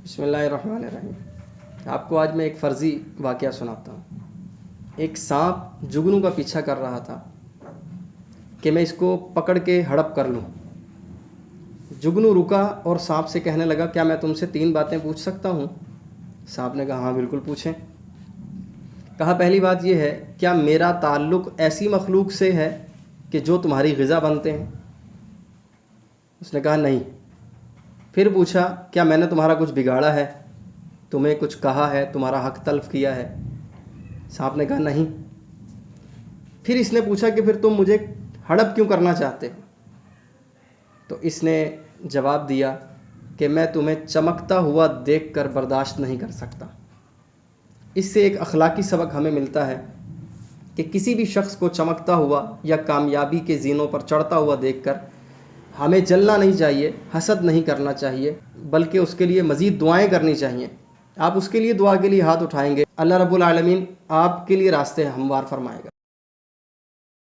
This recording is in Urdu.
بسم اللہ الرحمن الرحیم۔ آپ کو آج میں ایک فرضی واقعہ سناتا ہوں۔ ایک سانپ جگنو کا پیچھا کر رہا تھا کہ میں اس کو پکڑ کے ہڑپ کر لوں۔ جگنو رکا اور سانپ سے کہنے لگا کیا میں تم سے 3 باتیں پوچھ سکتا ہوں؟ سانپ نے کہا ہاں بالکل پوچھیں۔ کہا پہلی بات یہ ہے کیا میرا تعلق ایسی مخلوق سے ہے کہ جو تمہاری غذا بنتے ہیں؟ اس نے کہا نہیں۔ پھر پوچھا کیا میں نے تمہارا کچھ بگاڑا ہے، تمہیں کچھ کہا ہے، تمہارا حق تلف کیا ہے؟ سانپ نے کہا نہیں۔ پھر اس نے پوچھا کہ پھر تم مجھے ہڑپ کیوں کرنا چاہتے ہو؟ تو اس نے جواب دیا کہ میں تمہیں چمکتا ہوا دیکھ کر برداشت نہیں کر سکتا۔ اس سے ایک اخلاقی سبق ہمیں ملتا ہے کہ کسی بھی شخص کو چمکتا ہوا یا کامیابی کے زینوں پر چڑھتا ہوا دیکھ کر ہمیں جلنا نہیں چاہیے، حسد نہیں کرنا چاہیے، بلکہ اس کے لیے مزید دعائیں کرنی چاہیے۔ آپ اس کے لیے دعا کے لیے ہاتھ اٹھائیں گے، اللہ رب العالمین آپ کے لیے راستے ہموار فرمائے گا۔